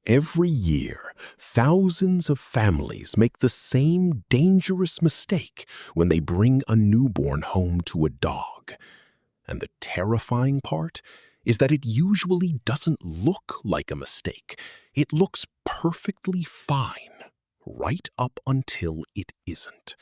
Every year, thousands of families make the same dangerous mistake when they bring a newborn home to a dog. And the terrifying part is that it usually doesn't look like a mistake. It looks perfectly fine, right up until it isn't.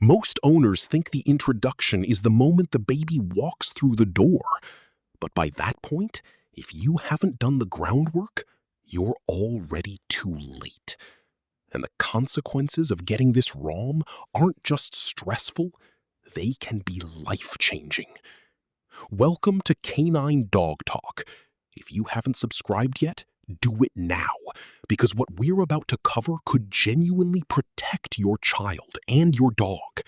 Most owners think the introduction is the moment the baby walks through the door. But by that point, if you haven't done the groundwork, you're already too late. And the consequences of getting this wrong aren't just stressful, they can be life-changing. Welcome to Canine Dog Talk. If you haven't subscribed yet, do it now, because what we're about to cover could genuinely protect your child and your dog.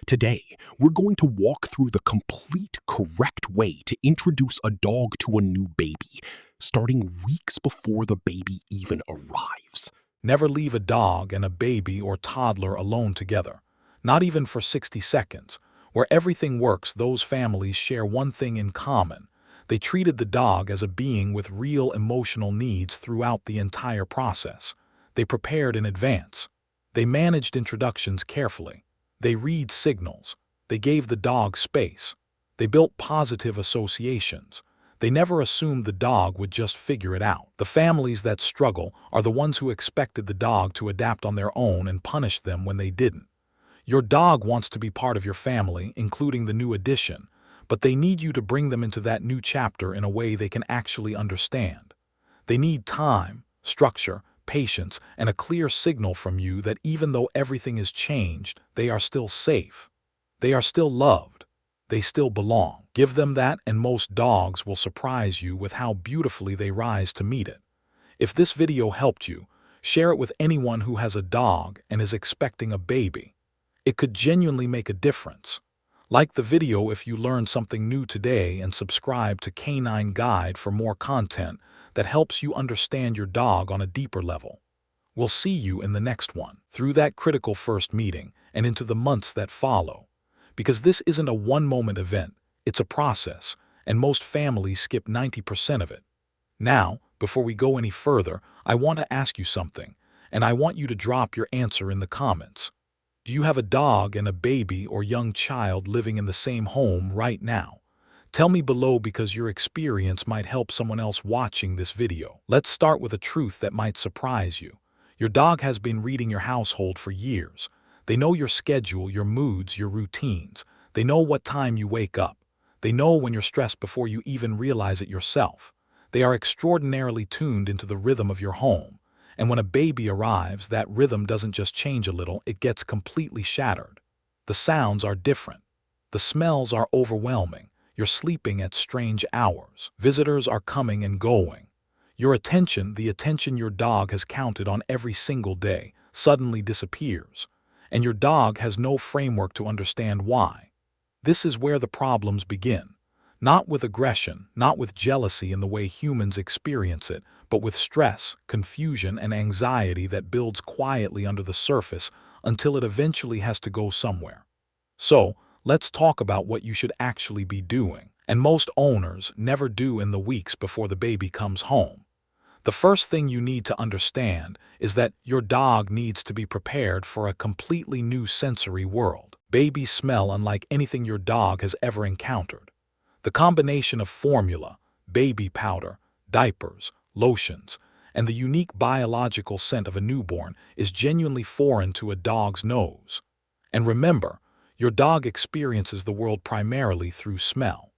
Today, we're going to walk through the complete correct way to introduce a dog to a new baby, starting weeks before the baby even arrives. Never leave a dog and a baby or toddler alone together, not even for 60 seconds. Where everything works, those families share one thing in common. They treated the dog as a being with real emotional needs throughout the entire process. They prepared in advance. They managed introductions carefully. They read signals. They gave the dog space. They built positive associations. They never assumed the dog would just figure it out. The families that struggle are the ones who expected the dog to adapt on their own and punished them when they didn't. Your dog wants to be part of your family, including the new addition, but they need you to bring them into that new chapter in a way they can actually understand. They need time, structure, patience, and a clear signal from you that even though everything is changed, they are still safe. They are still loved. They still belong. Give them that, and most dogs will surprise you with how beautifully they rise to meet it. If this video helped you, share it with anyone who has a dog and is expecting a baby. It could genuinely make a difference. Like the video if you learned something new today, and subscribe to Canine Guide for more content that helps you understand your dog on a deeper level. We'll see you in the next one, through that critical first meeting and into the months that follow. Because this isn't a one-moment event, it's a process, and most families skip 90% of it. Now, before we go any further, I want to ask you something, and I want you to drop your answer in the comments. Do you have a dog and a baby or young child living in the same home right now? Tell me below, because your experience might help someone else watching this video. Let's start with a truth that might surprise you. Your dog has been reading your household for years. They know your schedule, your moods, your routines. They know what time you wake up. They know when you're stressed before you even realize it yourself. They are extraordinarily tuned into the rhythm of your home. And when a baby arrives, that rhythm doesn't just change a little, it gets completely shattered. The sounds are different. The smells are overwhelming. You're sleeping at strange hours. Visitors are coming and going. Your attention, the attention your dog has counted on every single day, suddenly disappears. And your dog has no framework to understand why. This is where the problems begin. Not with aggression, not with jealousy in the way humans experience it, but with stress, confusion, and anxiety that builds quietly under the surface until it eventually has to go somewhere. So, let's talk about what you should actually be doing, and most owners never do in the weeks before the baby comes home. The first thing you need to understand is that your dog needs to be prepared for a completely new sensory world. Babies smell unlike anything your dog has ever encountered. The combination of formula, baby powder, diapers, lotions, and the unique biological scent of a newborn is genuinely foreign to a dog's nose. And remember, your dog experiences the world primarily through smell.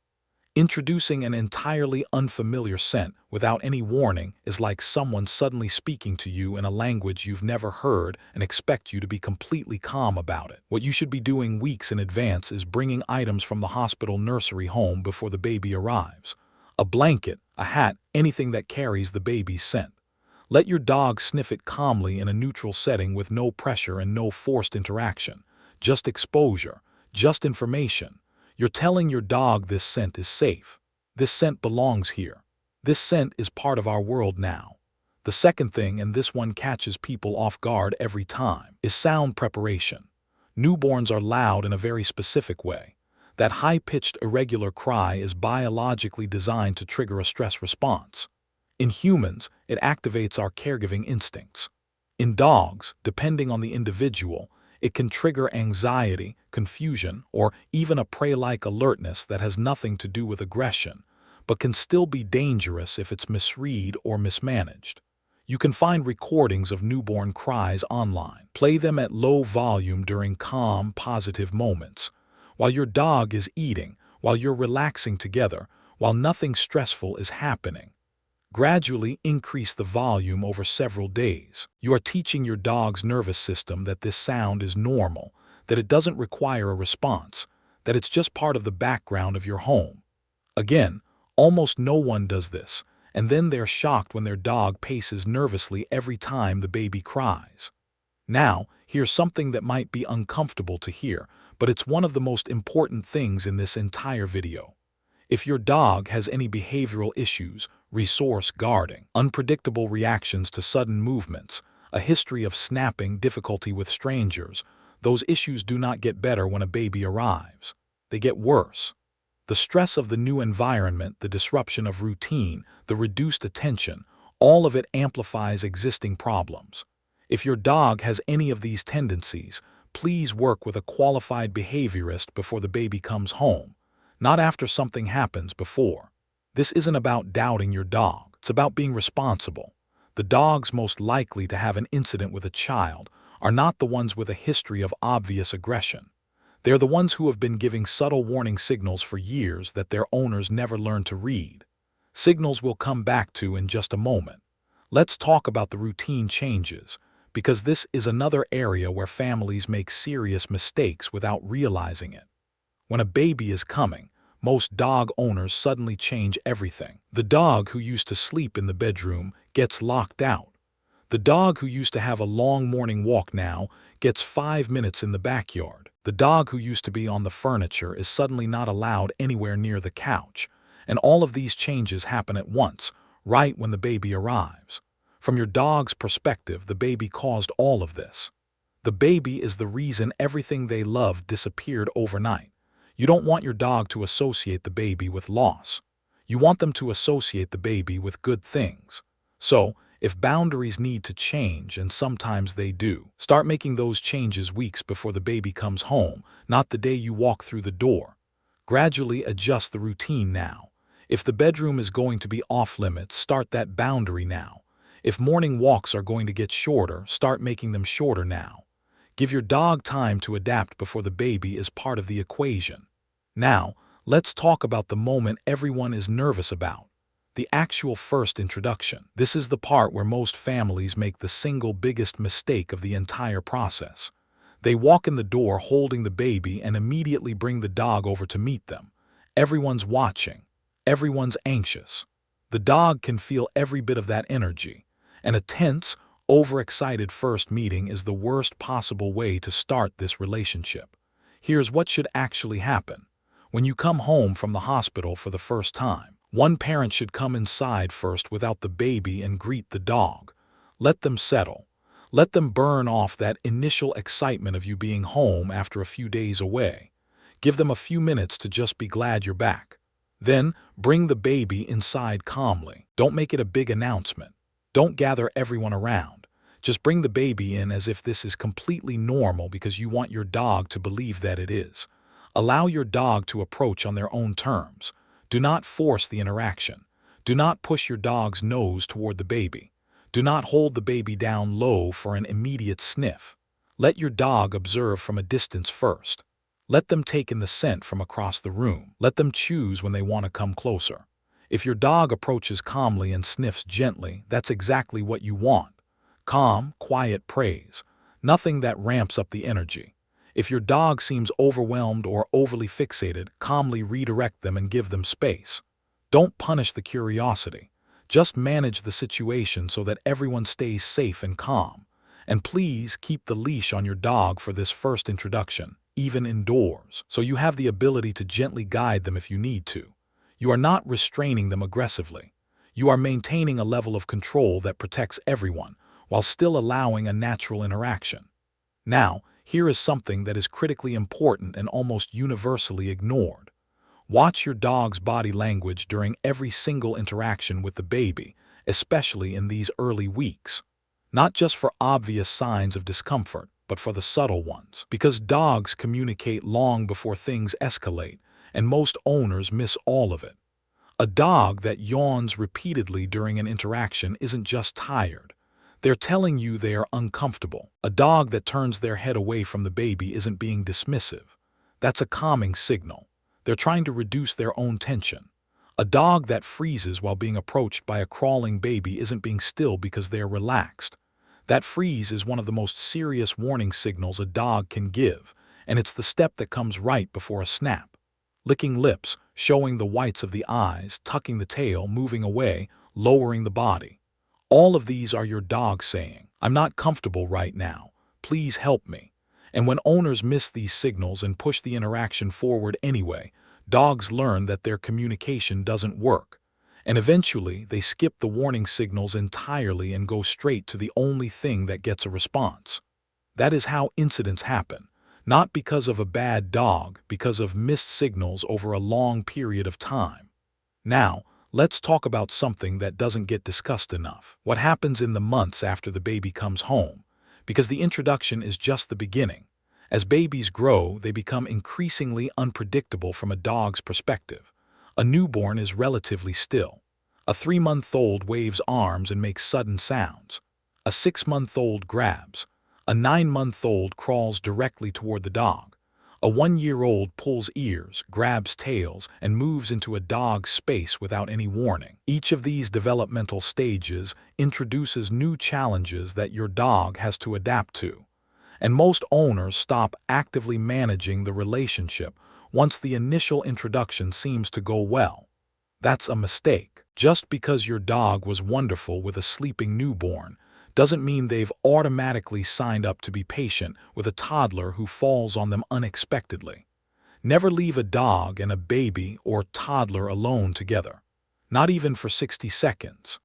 Introducing an entirely unfamiliar scent without any warning is like someone suddenly speaking to you in a language you've never heard and expect you to be completely calm about it. What you should be doing weeks in advance is bringing items from the hospital nursery home before the baby arrives. A blanket, a hat, anything that carries the baby's scent. Let your dog sniff it calmly in a neutral setting with no pressure and no forced interaction. Just exposure, just information. You're telling your dog this scent is safe. This scent belongs here. This scent is part of our world now. The second thing, and this one catches people off guard every time, is sound preparation. Newborns are loud in a very specific way. That high-pitched, irregular cry is biologically designed to trigger a stress response. In humans, it activates our caregiving instincts. In dogs, depending on the individual, it can trigger anxiety, confusion, or even a prey-like alertness that has nothing to do with aggression, but can still be dangerous if it's misread or mismanaged. You can find recordings of newborn cries online. Play them at low volume during calm, positive moments. While your dog is eating, while you're relaxing together, while nothing stressful is happening. Gradually increase the volume over several days. You are teaching your dog's nervous system that this sound is normal, that it doesn't require a response, that it's just part of the background of your home. Again, almost no one does this, and then they're shocked when their dog paces nervously every time the baby cries. Now, here's something that might be uncomfortable to hear, but it's one of the most important things in this entire video. If your dog has any behavioral issues, resource guarding, unpredictable reactions to sudden movements, a history of snapping, difficulty with strangers, those issues do not get better when a baby arrives. They get worse. The stress of the new environment, the disruption of routine, the reduced attention, all of it amplifies existing problems. If your dog has any of these tendencies, please work with a qualified behaviorist before the baby comes home, not after something happens before. This isn't about doubting your dog. It's about being responsible. The dogs most likely to have an incident with a child are not the ones with a history of obvious aggression. They're the ones who have been giving subtle warning signals for years that their owners never learned to read. Signals we'll come back to in just a moment. Let's talk about the routine changes, because this is another area where families make serious mistakes without realizing it. When a baby is coming, most dog owners suddenly change everything. The dog who used to sleep in the bedroom gets locked out. The dog who used to have a long morning walk now gets 5 minutes in the backyard. The dog who used to be on the furniture is suddenly not allowed anywhere near the couch. And all of these changes happen at once, right when the baby arrives. From your dog's perspective, the baby caused all of this. The baby is the reason everything they loved disappeared overnight. You don't want your dog to associate the baby with loss. You want them to associate the baby with good things. So, if boundaries need to change, and sometimes they do, start making those changes weeks before the baby comes home, not the day you walk through the door. Gradually adjust the routine now. If the bedroom is going to be off limits, start that boundary now. If morning walks are going to get shorter, start making them shorter now. Give your dog time to adapt before the baby is part of the equation. Now, let's talk about the moment everyone is nervous about. The actual first introduction. This is the part where most families make the single biggest mistake of the entire process. They walk in the door holding the baby and immediately bring the dog over to meet them. Everyone's watching. Everyone's anxious. The dog can feel every bit of that energy. And a tense, overexcited first meeting is the worst possible way to start this relationship. Here's what should actually happen. When you come home from the hospital for the first time, one parent should come inside first without the baby and greet the dog. Let them settle. Let them burn off that initial excitement of you being home after a few days away. Give them a few minutes to just be glad you're back. Then, bring the baby inside calmly. Don't make it a big announcement. Don't gather everyone around. Just bring the baby in as if this is completely normal because you want your dog to believe that it is. Allow your dog to approach on their own terms. Do not force the interaction. Do not push your dog's nose toward the baby. Do not hold the baby down low for an immediate sniff. Let your dog observe from a distance first. Let them take in the scent from across the room. Let them choose when they want to come closer. If your dog approaches calmly and sniffs gently, that's exactly what you want. Calm, quiet praise. Nothing that ramps up the energy. If your dog seems overwhelmed or overly fixated, calmly redirect them and give them space. Don't punish the curiosity. Just manage the situation so that everyone stays safe and calm. And please keep the leash on your dog for this first introduction, even indoors, so you have the ability to gently guide them if you need to. You are not restraining them aggressively. You are maintaining a level of control that protects everyone, while still allowing a natural interaction. Now, here is something that is critically important and almost universally ignored. Watch your dog's body language during every single interaction with the baby, especially in these early weeks. Not just for obvious signs of discomfort, but for the subtle ones. Because dogs communicate long before things escalate, and most owners miss all of it. A dog that yawns repeatedly during an interaction isn't just tired. They're telling you they are uncomfortable. A dog that turns their head away from the baby isn't being dismissive. That's a calming signal. They're trying to reduce their own tension. A dog that freezes while being approached by a crawling baby isn't being still because they're relaxed. That freeze is one of the most serious warning signals a dog can give, and it's the step that comes right before a snap. Licking lips, showing the whites of the eyes, tucking the tail, moving away, lowering the body. All of these are your dog saying, "I'm not comfortable right now. Please help me." And when owners miss these signals and push the interaction forward anyway, dogs learn that their communication doesn't work. And eventually, they skip the warning signals entirely and go straight to the only thing that gets a response. That is how incidents happen. Not because of a bad dog, because of missed signals over a long period of time. Now, let's talk about something that doesn't get discussed enough. What happens in the months after the baby comes home? Because the introduction is just the beginning. As babies grow, they become increasingly unpredictable from a dog's perspective. A newborn is relatively still. A 3-month-old waves arms and makes sudden sounds. A 6-month-old grabs. A 9-month-old crawls directly toward the dog. A 1-year-old pulls ears, grabs tails, and moves into a dog's space without any warning. Each of these developmental stages introduces new challenges that your dog has to adapt to. And most owners stop actively managing the relationship once the initial introduction seems to go well. That's a mistake. Just because your dog was wonderful with a sleeping newborn doesn't mean they've automatically signed up to be patient with a toddler who falls on them unexpectedly. Never leave a dog and a baby or toddler alone together. Not even for 60 seconds.